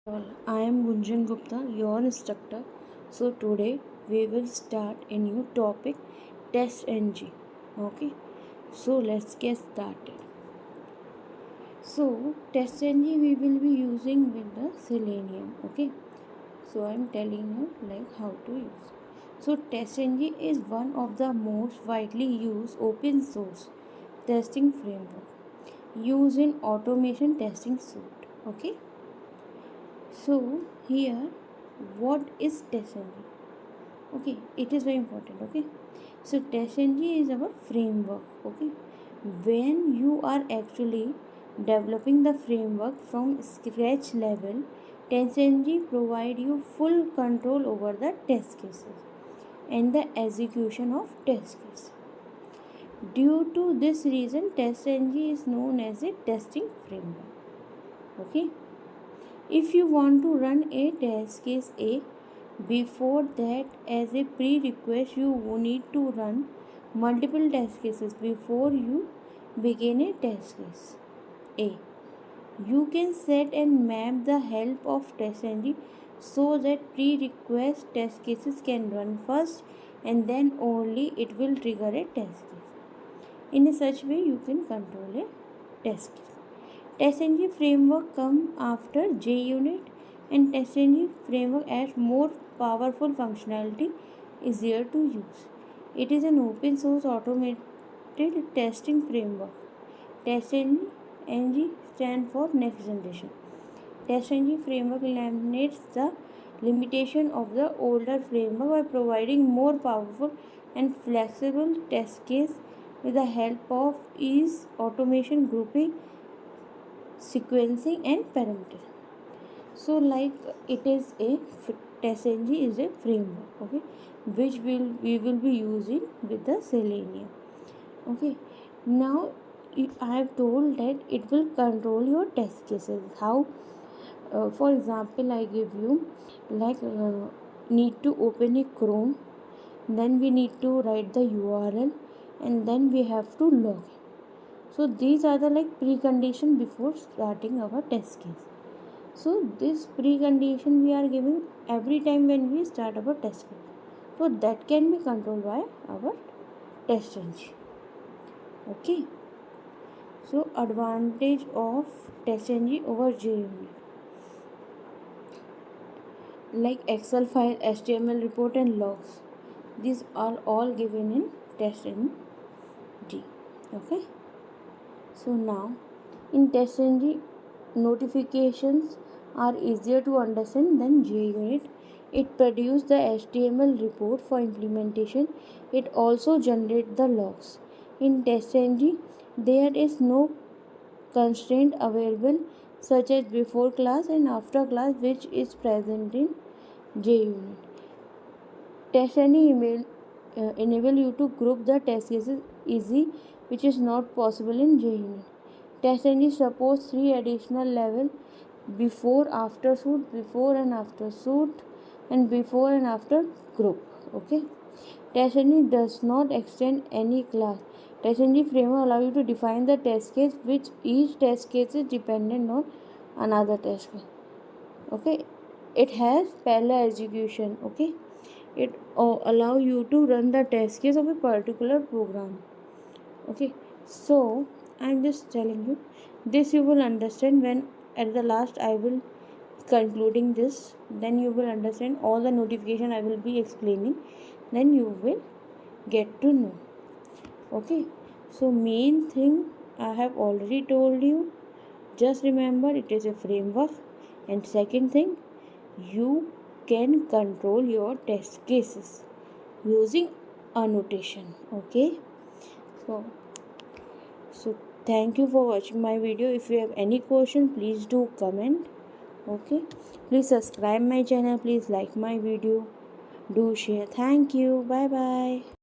All, I am Gunjan Gupta, your instructor. So today we will start a new topic, TestNG. Okay, so let's get started. So TestNG we will be using with the Selenium. Okay, so I am telling you like how to use. So TestNG is one of the most widely used open source testing framework used in automation testing suite. Okay. So here, what is TestNG? Okay, it is very important. Okay, so TestNG is our framework. Okay, when you are actually developing the framework from scratch level, TestNG provide you full control over the test cases and the execution of test cases. Due to this reason, TestNG is known as a testing framework. Okay. If you want to run a test case A, before that as a prerequisite you need to run multiple test cases before you begin a test case A. You can set and map the help of TestNG so that prerequisite test cases can run first and then only it will trigger a test case. In such way you can control a test case. TestNG framework come after JUnit and TestNG framework adds more powerful functionality, easier to use. It is an open source automated testing framework. TestNG stands for next generation. TestNG framework eliminates the limitation of the older framework by providing more powerful and flexible test case with the help of ease, automation, grouping, sequencing and parameter. So like it is a TestNG is a framework, okay, which we will be using with the Selenium. Okay, now I have told that it will control your test cases. How? For example, I give you like need to open a Chrome, then we need to write the URL, and then we have to log in. So these are the like precondition before starting our test case. So this precondition we are giving every time when we start our test case. So that can be controlled by our TestNG. Okay. So advantage of TestNG over JUnit. Like Excel file, HTML report and logs. These are all given in TestNG. Okay. So now in TestNG, notifications are easier to understand than JUnit. It produces the HTML report for implementation. It also generates the logs. In TestNG, there is no constraint available such as before class and after class which is present in JUnit. TestNG enable you to group the test cases easy, which is not possible in JUnit. TestNG supports 3 additional levels: before, after shoot, before and after shoot, and before and after group. Okay. TestNG does not extend any class. TestNG framework allows you to define the test case, which each test case is dependent on another test case. Okay. It has parallel execution. Okay. It allow you to run the test case of a particular program. Okay, so I'm just telling you this, you will understand when at the last I will concluding this, then you will understand all the notification I will be explaining, then you will get to know. Okay, so main thing I have already told you, just remember it is a framework, and second thing, you can control your test cases using annotation. Okay, so thank you for watching my video. If you have any question, please do comment. Okay, please subscribe my channel, please like my video, do share. Thank you, bye bye.